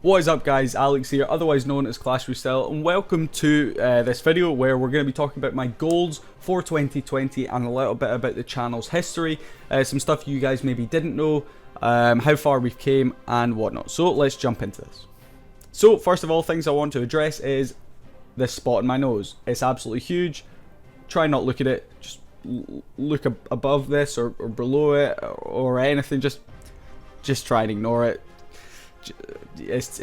What is up guys, Alex here, otherwise known as Clash with Style, and welcome to this video where we're going to be talking about my goals for 2020 and a little bit about the channel's history, some stuff you guys maybe didn't know, how far we've came and whatnot. So let's jump into this. So first of all, things I want to address is this spot in my nose. It's absolutely huge. Try not look at it, just look above this or below it or anything, just try and ignore it. It's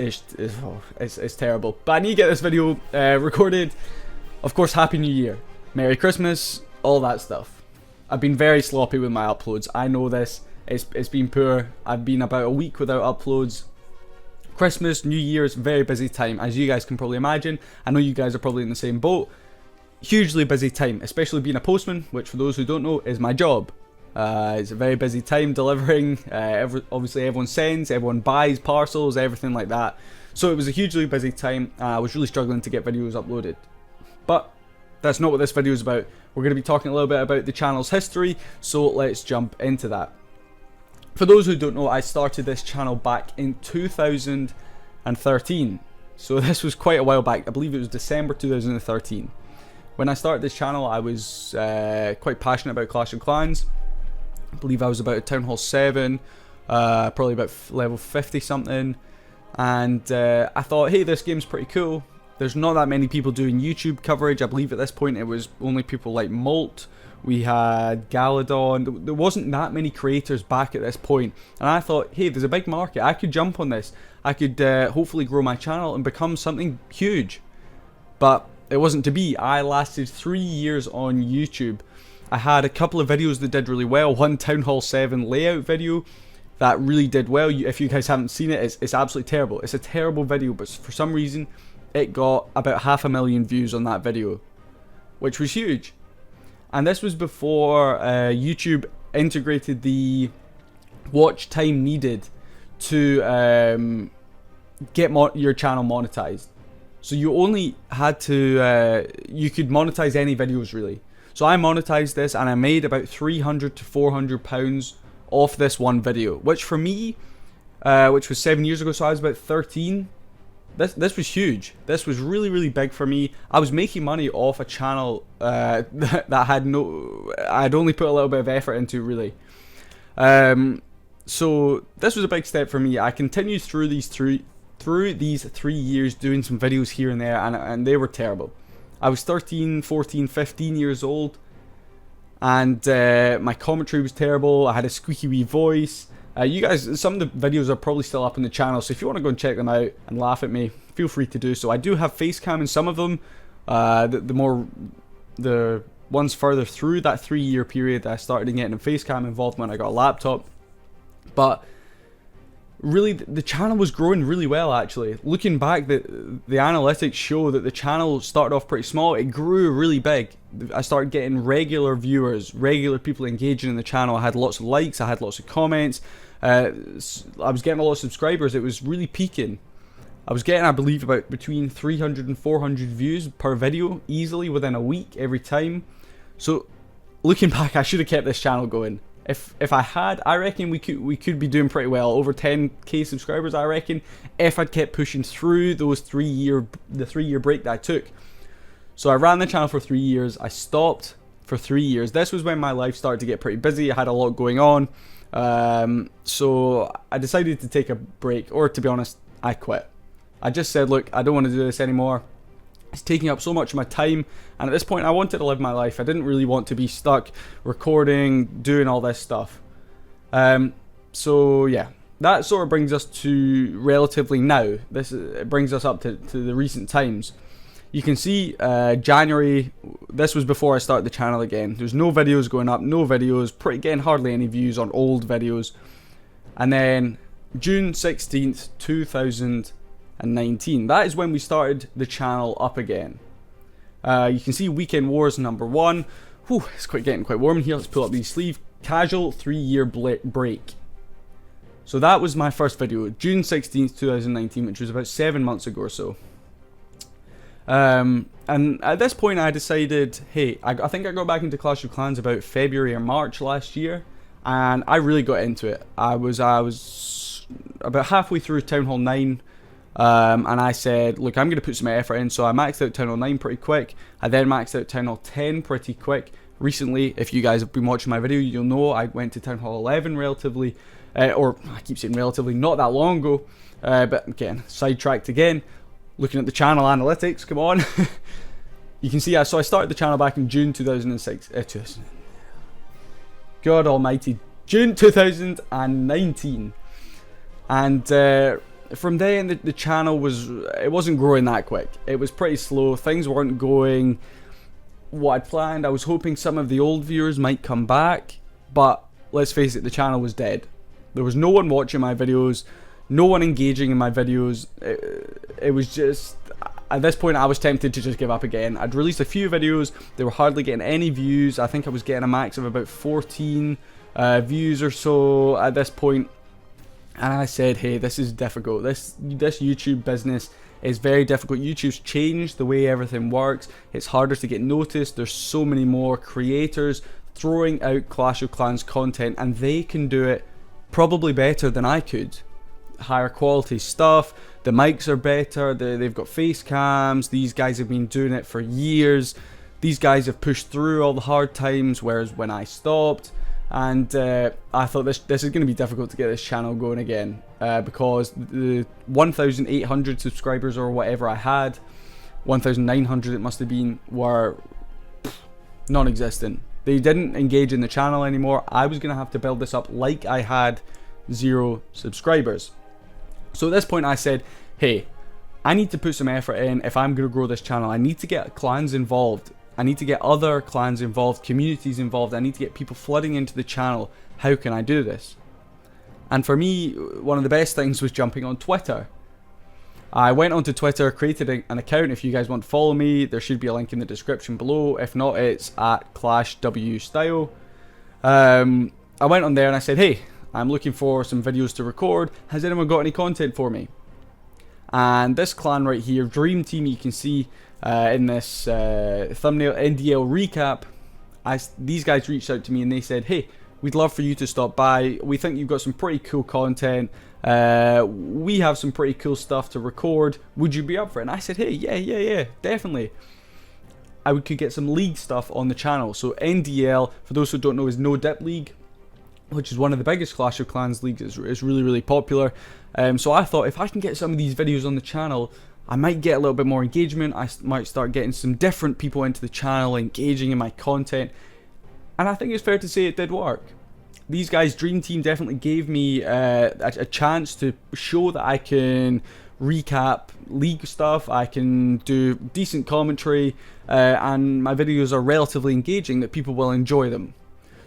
terrible, but I need to get this video recorded. Of course, Happy New Year, Merry Christmas, all that stuff. I've been very sloppy with my uploads, I know this. It's been poor. I've been about a week without uploads. Christmas, New Year's, very busy time, as you guys can probably imagine. I know you guys are probably in the same boat. Hugely busy time, especially being a postman, which for those who don't know is my job. It's a very busy time delivering. Obviously everyone sends, everyone buys parcels, everything like that. So it was a hugely busy time. I was really struggling to get videos uploaded. But that's not what this video is about. We're going to be talking a little bit about the channel's history, so let's jump into that. For those who don't know, I started this channel back in 2013. So this was quite a while back. I believe it was December 2013. When I started this channel, I was quite passionate about Clash of Clans. I believe I was about Town Hall 7, probably about level 50 something, and I thought, hey, this game's pretty cool. There's not that many people doing YouTube coverage. I believe at this point it was only people like Molt, we had Galadon, there wasn't that many creators back at this point, and I thought, hey, there's a big market, I could jump on this, I could hopefully grow my channel and become something huge. But it wasn't to be. I lasted 3 years on YouTube. I had a couple of videos that did really well. One Town Hall 7 layout video that really did well. If you guys haven't seen it, it's absolutely terrible. It's a terrible video, but for some reason it got about 500,000 views on that video, which was huge. And this was before YouTube integrated the watch time needed to get your channel monetized. So you only had to, you could monetize any videos really. So I monetized this and I made about £300 to £400 off this one video, which for me, which was 7 years ago, so I was about 13. This was huge. This was really big for me. I was making money off a channel that had I'd only put a little bit of effort into really. So this was a big step for me. I continued through these 3 years doing some videos here and there, and they were terrible. I was 13, 14, 15 years old, and my commentary was terrible. I had a squeaky wee voice. You guys, some of the videos are probably still up on the channel, so if you want to go and check them out and laugh at me, feel free to do so. I do have face cam in some of them. The ones further through that 3 year period, I started getting a face cam involved when I got a laptop. But really, the channel was growing really well actually. Looking back, the analytics show that the channel started off pretty small. It grew really big. I started getting regular viewers, regular people engaging in the channel. I had lots of likes, I had lots of comments. I was getting a lot of subscribers. It was really peaking. I was getting, I believe, about between 300 and 400 views per video easily within a week every time. So looking back, I should have kept this channel going. If I had, I reckon we could be doing pretty well, over 10k subscribers, I reckon, if I'd kept pushing through those the 3 year break that I took. So I ran the channel for 3 years, I stopped for 3 years. This was when my life started to get pretty busy, I had a lot going on. So I decided to take a break, or to be honest, I quit. I just said, look, I don't want to do this anymore. It's taking up so much of my time, and at this point I wanted to live my life. I didn't really want to be stuck recording, doing all this stuff. So yeah, that sort of brings us to relatively now. It brings us up to the recent times. You can see January, this was before I started the channel again. There's no videos going up, no videos, getting hardly any views on old videos. And then June 16th, 2019. That is when we started the channel up again. You can see Weekend Wars #1. Whew, it's getting quite warm in here. Let's pull up these sleeves. Casual 3 year break. So that was my first video, June 16th, 2019, which was about 7 months ago or so. And at this point I decided, hey, I think I got back into Clash of Clans about February or March last year, and I really got into it. I was about halfway through Town Hall 9. And I said, look, I'm going to put some effort in. So I maxed out Town Hall 9 pretty quick. I then maxed out Town Hall 10 pretty quick. Recently, if you guys have been watching my video, you'll know I went to Town Hall 11 relatively, or I keep saying relatively, not that long ago. But again, sidetracked again. Looking at the channel analytics, come on. You can see, so I started the channel back in June 2006. God almighty, June 2019. And from then, the channel wasn't growing that quick. It was pretty slow. Things weren't going what I'd planned. I was hoping some of the old viewers might come back, but let's face it, the channel was dead. There was no one watching my videos, no one engaging in my videos. It was just, at this point I was tempted to just give up again. I'd released a few videos, they were hardly getting any views. I think I was getting a max of about 14 views or so at this point. And I said, hey, this is difficult. This YouTube business is very difficult. YouTube's changed the way everything works. It's harder to get noticed. There's so many more creators throwing out Clash of Clans content, and they can do it probably better than I could. Higher quality stuff. The mics are better. They've got face cams. These guys have been doing it for years. These guys have pushed through all the hard times, whereas when I stopped, and I thought this is going to be difficult to get this channel going again, because the 1,800 subscribers or whatever I had, 1,900 it must have been, were non-existent. They didn't engage in the channel anymore. I was going to have to build this up like I had 0 subscribers. So at this point I said, hey, I need to put some effort in if I'm going to grow this channel. I need to get clans involved. I need to get other clans involved, communities involved. I need to get people flooding into the channel. How can I do this? And for me, one of the best things was jumping on Twitter. I went onto Twitter, created an account. If you guys want to follow me, there should be a link in the description below. If not, it's at ClashWStyle. I went on there and I said, hey, I'm looking for some videos to record. Has anyone got any content for me? And this clan right here, Dream Team, you can see in this thumbnail, NDL recap, these guys reached out to me and they said, hey, we'd love for you to stop by. We think you've got some pretty cool content. We have some pretty cool stuff to record. Would you be up for it? And I said, hey, yeah, definitely. I could get some league stuff on the channel. So NDL, for those who don't know, is No Dip League, which is one of the biggest Clash of Clans leagues. It's really, really popular. So I thought if I can get some of these videos on the channel, I might get a little bit more engagement. I might start getting some different people into the channel, engaging in my content. And I think it's fair to say it did work. These guys, Dream Team, definitely gave me a chance to show that I can recap league stuff, I can do decent commentary, and my videos are relatively engaging, that people will enjoy them.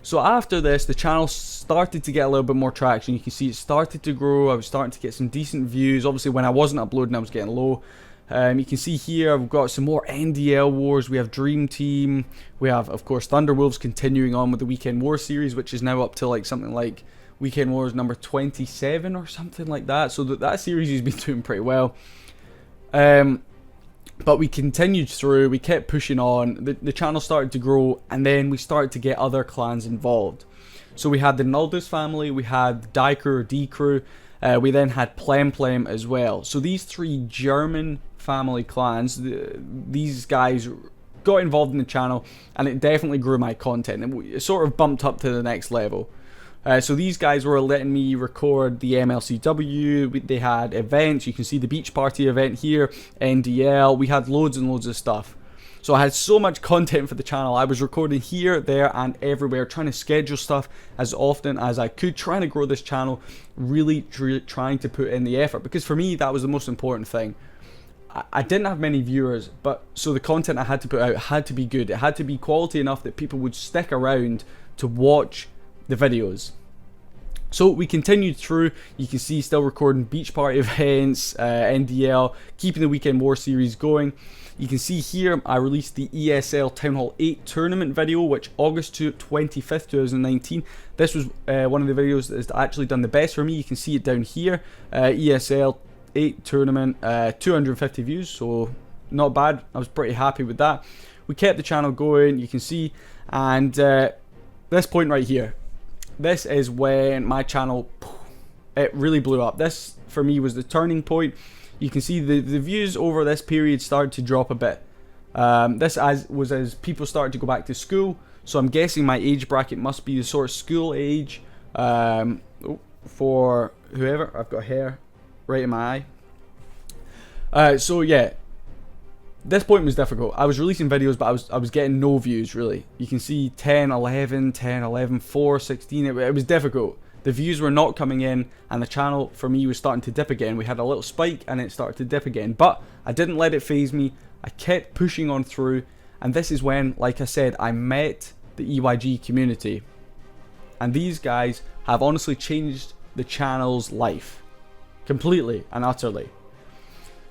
So after this, the channel started to get a little bit more traction. You can see it started to grow. I was starting to get some decent views. Obviously, when I wasn't uploading, I was getting low. You can see here, I've got some more NDL wars. We have Dream Team. We have, of course, Thunderwolves continuing on with the Weekend War series, which is now up to like something like Weekend Wars number 27 or something like that. So that series has been doing pretty well. But we continued through, we kept pushing on, the channel started to grow, and then we started to get other clans involved. So we had the Naldus family, we had Die Crew or D Crew, we then had Plem as well. So these 3 German family clans, these guys got involved in the channel, and it definitely grew my content. It sort of bumped up to the next level. So these guys were letting me record the MLCW, they had events, you can see the beach party event here, NDL, we had loads and loads of stuff. So I had so much content for the channel. I was recording here, there and everywhere, trying to schedule stuff as often as I could, trying to grow this channel, really trying to put in the effort, because for me that was the most important thing. I didn't have many viewers, but so the content I had to put out had to be good. It had to be quality enough that people would stick around to watch the videos. So we continued through. You can see still recording beach party events, NDL, keeping the Weekend War series going. You can see here I released the ESL Town Hall 8 tournament video, which August 25th 2019. This was one of the videos that has actually done the best for me. You can see it down here, ESL 8 tournament, 250 views, so not bad. I was pretty happy with that. We kept the channel going, you can see, and this point right here, this is when my channel, it really blew up. This for me was the turning point. you can see the views over this period started to drop a bit. This was as people started to go back to school, so I'm guessing my age bracket must be the sort of school age for whoever. I've got hair right in my eye. So yeah, this point was difficult. I was releasing videos, but I was getting no views really. You can see 10, 11, 10, 11, 4, 16. It was difficult. The views were not coming in, and the channel for me was starting to dip again. We had a little spike and it started to dip again, but I didn't let it faze me. I kept pushing on through, and this is when, like I said, I met the EYG community. And these guys have honestly changed the channel's life completely and utterly.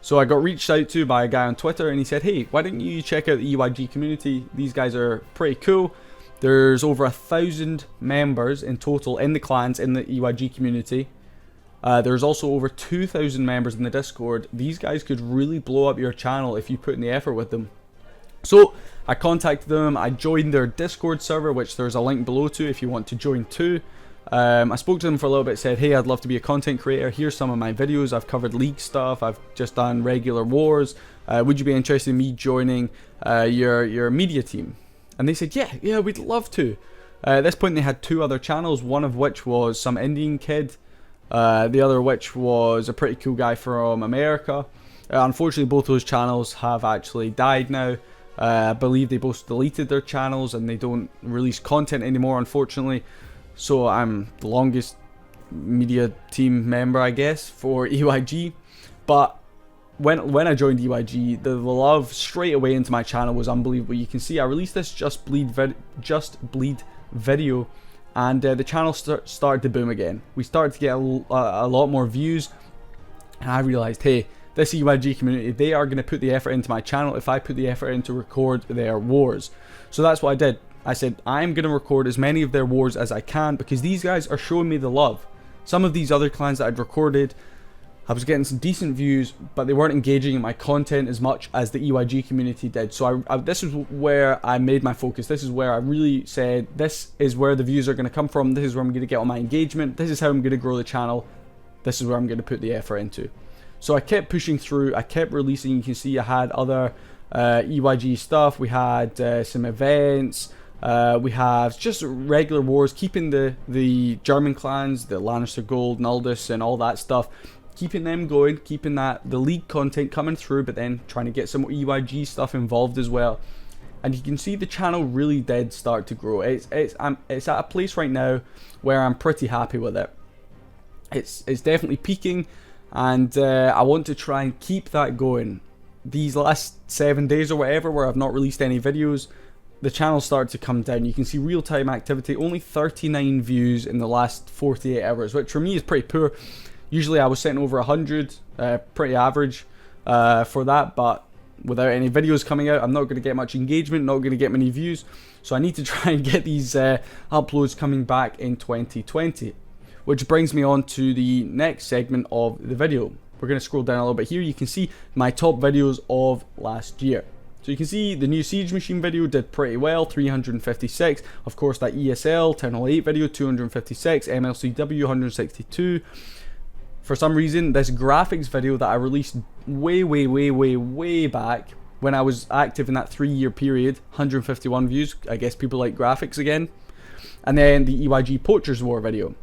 So I got reached out to by a guy on Twitter, and he said, hey, why don't you check out the EYG community? These guys are pretty cool. There's over 1,000 members in total in the clans in the EYG community. There's also over 2,000 members in the Discord. These guys could really blow up your channel if you put in the effort with them. So I contacted them. I joined their Discord server, which there's a link below to if you want to join too. I spoke to them for a little bit, said, hey, I'd love to be a content creator. Here's some of my videos. I've covered league stuff. I've just done regular wars. Would you be interested in me joining your media team? And they said, yeah, we'd love to. At this point, they had 2 other channels, one of which was some Indian kid, the other which was a pretty cool guy from America. Unfortunately, both those channels have actually died now. I believe they both deleted their channels and they don't release content anymore, unfortunately. So I'm the longest media team member, I guess, for EYG. But when I joined EYG, the love straight away into my channel was unbelievable. You can see I released this Just Bleed video, and the channel started to boom again. We started to get a lot more views, and I realized, hey, this EYG community, they are going to put the effort into my channel if I put the effort in to record their wars. So that's what I did. I said, I'm going to record as many of their wars as I can, because these guys are showing me the love. Some of these other clans that I'd recorded, I was getting some decent views, but they weren't engaging in my content as much as the EYG community did. So this is where I made my focus. This is where I really said, this is where the views are going to come from. This is where I'm going to get all my engagement. This is how I'm going to grow the channel. This is where I'm going to put the effort into. So I kept pushing through. I kept releasing. You can see I had other EYG stuff. We had some events. We have just regular wars, keeping the German clans, the Lannister Gold, Naldus, and all that stuff, keeping them going, keeping the league content coming through, but then trying to get some EYG stuff involved as well. And you can see the channel really did start to grow. It's at a place right now where I'm pretty happy with it. It's definitely peaking, and I want to try and keep that going. These last 7 days or whatever, where I've not released any videos, the channel started to come down. You can see real-time activity, only 39 views in the last 48 hours, which for me is pretty poor. Usually I was setting over 100, pretty average for that, but without any videos coming out, I'm not going to get much engagement, not going to get many views. So I need to try and get these uploads coming back in 2020. Which brings me on to the next segment of the video. We're going to scroll down a little bit here. You can see my top videos of last year. So you can see the new Siege Machine video did pretty well, 356. Of course, that ESL Town Hall 8 video, 256. MLCW, 162. For some reason, this graphics video that I released way back when I was active in that 3-year period, 151 views. I guess people like graphics again. And then the EYG Poachers War video.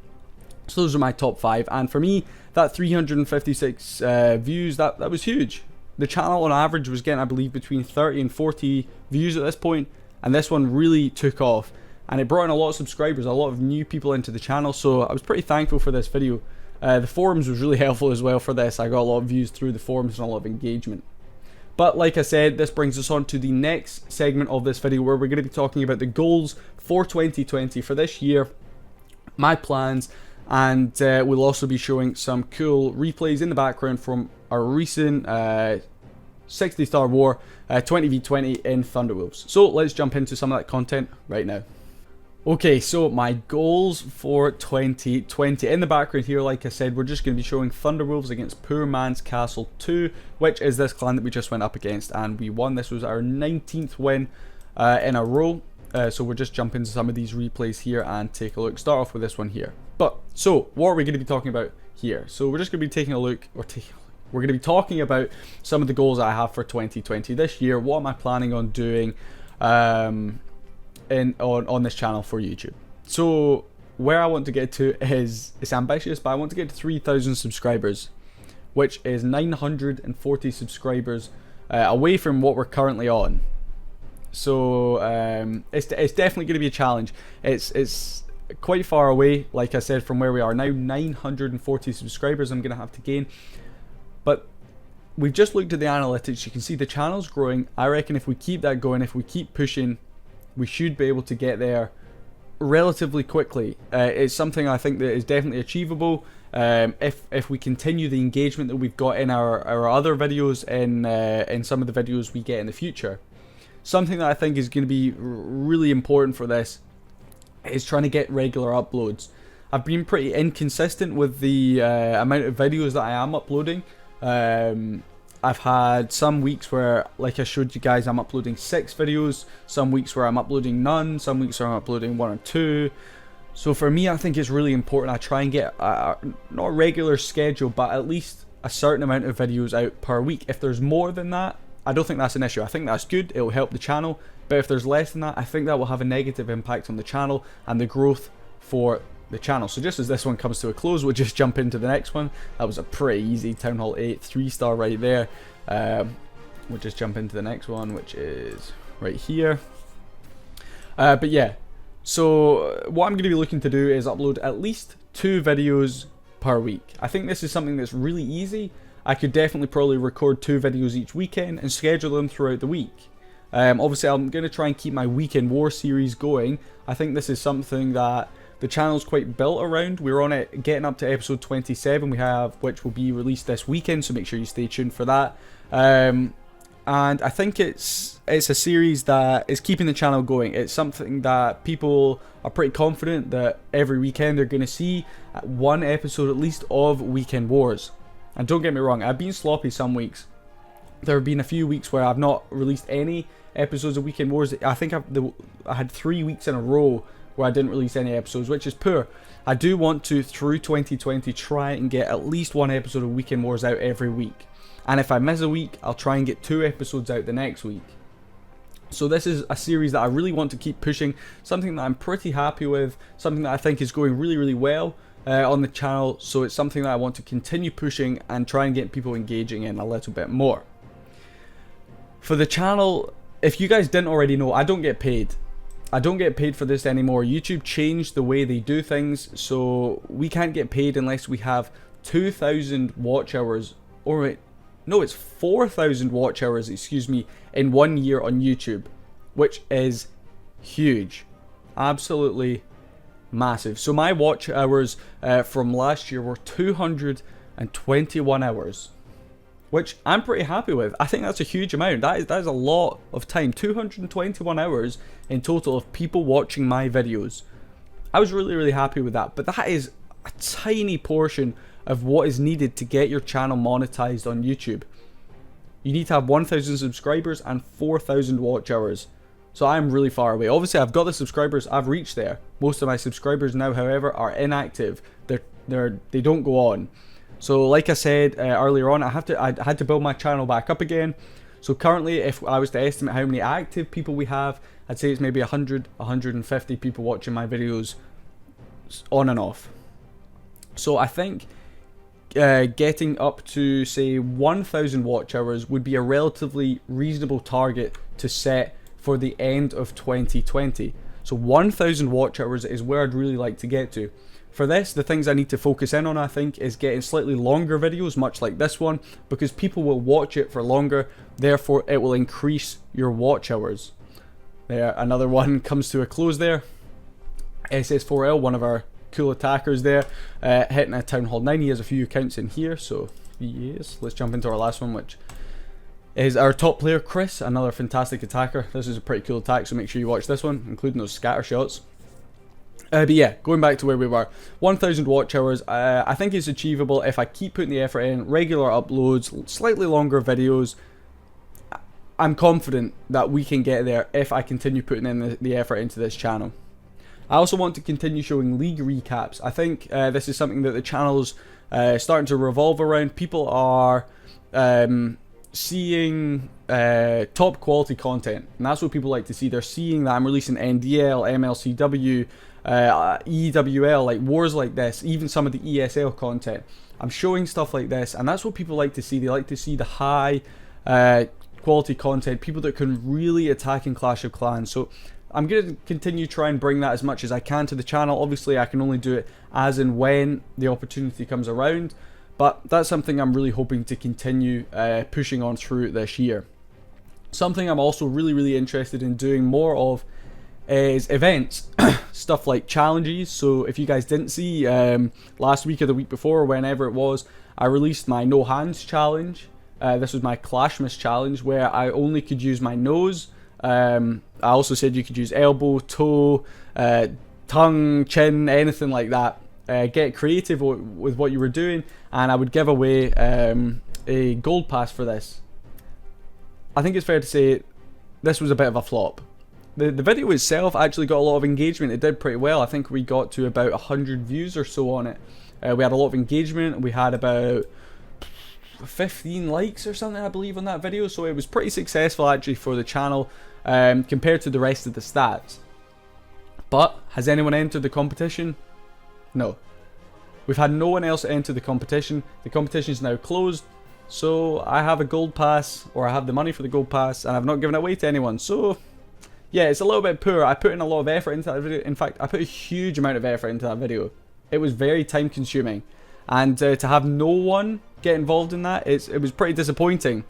So those are my top 5, and for me, that 356 views, that was huge. The channel on average was getting, I believe, between 30 and 40 views at this point, and this one really took off, and it brought in a lot of subscribers, a lot of new people into the channel, so I was pretty thankful for this video. The forums was really helpful as well for this. I got a lot of views through the forums and a lot of engagement. But like I said, this brings us on to the next segment of this video, where we're going to be talking about the goals for 2020 for this year, my plans, and we'll also be showing some cool replays in the background from our recent 60-star war 20v20 in Thunderwolves. So let's jump into some of that content right now. Okay, so my goals for 2020. In the background here, like I said, we're just going to be showing Thunderwolves against Poor Man's Castle 2, which is this clan that we just went up against, and we won. This was our 19th win in a row. So we'll just jump into some of these replays here and take a look. Start off with this one here. So what are we going to be talking about here? So we're just going to be taking a look, We're going to be talking about some of the goals I have for 2020 this year. What am I planning on doing on this channel for YouTube? So where I want to get to is, it's ambitious, but I want to get to 3,000 subscribers, which is 940 subscribers away from what we're currently on. So it's definitely going to be a challenge. It's quite far away, like I said, from where we are now. 940 subscribers I'm going to have to gain. But we've just looked at the analytics. You can see the channel's growing. I reckon if we keep that going, if we keep pushing, we should be able to get there relatively quickly. It's something I think that is definitely achievable if we continue the engagement that we've got in our other videos, in some of the videos we get in the future. Something that I think is going to be really important for this is trying to get regular uploads. I've been pretty inconsistent with the amount of videos that I am uploading. I've had some weeks where, like I showed you guys, I'm uploading 6 videos, some weeks where I'm uploading none, some weeks where I'm uploading 1 or 2. So for me, I think it's really important I try and get not a regular schedule, but at least a certain amount of videos out per week. If there's more than that, I don't think that's an issue. I think that's good, it will help the channel. But if there's less than that, I think that will have a negative impact on the channel and the growth for the channel. So just as this one comes to a close, we'll just jump into the next one. That was a pretty easy Town Hall 8 3-star right there. We'll just jump into the next one, which is right here. But yeah, so what I'm going to be looking to do is upload at least 2 videos per week. I think this is something that's really easy. I could definitely probably record 2 videos each weekend and schedule them throughout the week. Obviously I'm going to try and keep my Weekend War series going. I think this is something that the channel's quite built around. We're on it, getting up to episode 27 we have, which will be released this weekend, so make sure you stay tuned for that. And I think it's a series that is keeping the channel going. It's something that people are pretty confident that every weekend they're going to see 1 episode at least of Weekend Wars. And don't get me wrong, I've been sloppy some weeks. There have been a few weeks where I've not released any episodes of Weekend Wars. I think I had 3 weeks in a row where I didn't release any episodes, which is poor. I do want to, through 2020, try and get at least 1 episode of Weekend Wars out every week. And if I miss a week, I'll try and get 2 episodes out the next week. So this is a series that I really want to keep pushing, something that I'm pretty happy with, something that I think is going really, really well on the channel. So it's something that I want to continue pushing and try and get people engaging in a little bit more. For the channel, if you guys didn't already know, I don't get paid. I don't get paid for this anymore. YouTube changed the way they do things, so we can't get paid unless we have 2,000 watch hours, or wait, no, it's 4,000 watch hours, excuse me, in 1 year on YouTube, which is huge. Absolutely massive. So my watch hours from last year were 221 hours. Which I'm pretty happy with. I think that's a huge amount. That is a lot of time. 221 hours in total of people watching my videos. I was really, really happy with that. But that is a tiny portion of what is needed to get your channel monetized on YouTube. You need to have 1,000 subscribers and 4,000 watch hours. So I'm really far away. Obviously, I've got the subscribers. I've reached there. Most of my subscribers now, however, are inactive. They don't go on. So like I said earlier on, I had to build my channel back up again. So currently, if I was to estimate how many active people we have, I'd say it's maybe 100, 150 people watching my videos on and off. So I think getting up to, say, 1,000 watch hours would be a relatively reasonable target to set for the end of 2020. So 1,000 watch hours is where I'd really like to get to. For this, the things I need to focus in on, I think, is getting slightly longer videos, much like this one, because people will watch it for longer, therefore it will increase your watch hours. There, another one comes to a close there. SS4L, one of our cool attackers there, hitting a Town Hall 9. He has a few accounts in here, so yes. Let's jump into our last one, which is our top player, Chris, another fantastic attacker. This is a pretty cool attack, so make sure you watch this one, including those scatter shots. But yeah, going back to where we were, 1,000 watch hours, I think it's achievable if I keep putting the effort in, regular uploads, slightly longer videos. I'm confident that we can get there if I continue putting in the effort into this channel. I also want to continue showing league recaps. I think this is something that the channel's starting to revolve around. People are seeing top quality content, and that's what people like to see. They're seeing that I'm releasing NDL, MLCW, EWL, like wars like this, even some of the ESL content. I'm showing stuff like this, and that's what people like to see. They like to see the high quality content, people that can really attack in Clash of Clans. So I'm going to continue to try and bring that as much as I can to the channel. Obviously I can only do it as and when the opportunity comes around, but that's something I'm really hoping to continue pushing on through this year. Something I'm also really interested in doing more of is events. Stuff like challenges. So if you guys didn't see, last week or the week before, whenever it was, I released my no hands challenge. This was my Clashmas challenge where I only could use my nose. I also said you could use elbow, toe, tongue, chin, anything like that. Get creative with what you were doing, and I would give away a gold pass for this. I think it's fair to say this was a bit of a flop. The video itself actually got a lot of engagement. It did pretty well. I think we got to about 100 views or so on it. We had a lot of engagement. We had about 15 likes or something, I believe, on that video. So it was pretty successful actually for the channel compared to the rest of the stats. But has anyone entered the competition? No. We've had no one else enter the competition. The competition is now closed. So I have a gold pass, or I have the money for the gold pass, and I've not given it away to anyone. So yeah, it's a little bit poor. I put in a lot of effort into that video. In fact, I put a huge amount of effort into that video. It was very time consuming. And to have no one get involved in that, it was pretty disappointing.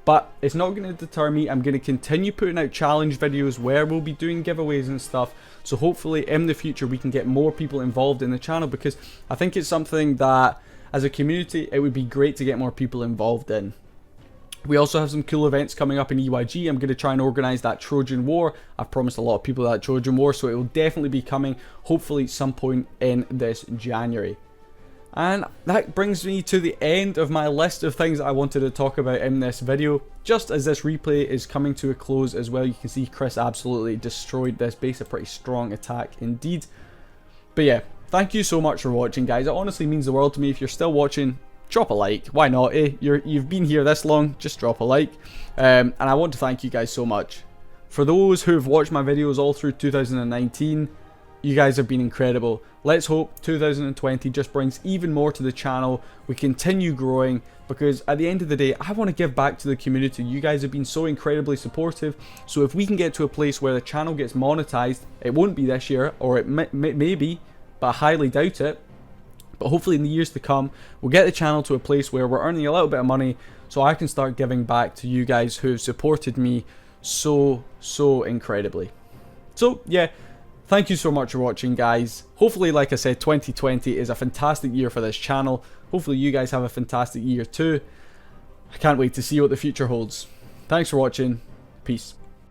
But it's not going to deter me. I'm going to continue putting out challenge videos where we'll be doing giveaways and stuff. So hopefully in the future we can get more people involved in the channel, because I think it's something that as a community it would be great to get more people involved in. We also have some cool events coming up in EYG. I'm going to try and organise that Trojan War. I've promised a lot of people that Trojan War, so it will definitely be coming, hopefully some point in this January. And that brings me to the end of my list of things I wanted to talk about in this video. Just as this replay is coming to a close as well, you can see Chris absolutely destroyed this base. A pretty strong attack indeed. But yeah, thank you so much for watching, guys. It honestly means the world to me. If you're still watching, drop a like. Why not, eh? You've been here this long, just drop a like. And I want to thank you guys so much. For those who have watched my videos all through 2019, you guys have been incredible. Let's hope 2020 just brings even more to the channel. We continue growing, because at the end of the day, I want to give back to the community. You guys have been so incredibly supportive. So if we can get to a place where the channel gets monetized, it won't be this year, or it may be, but I highly doubt it. But hopefully in the years to come, we'll get the channel to a place where we're earning a little bit of money, so I can start giving back to you guys who have supported me so incredibly. So yeah, thank you so much for watching, guys. Hopefully, like I said, 2020 is a fantastic year for this channel. Hopefully you guys have a fantastic year too. I can't wait to see what the future holds. Thanks for watching. Peace.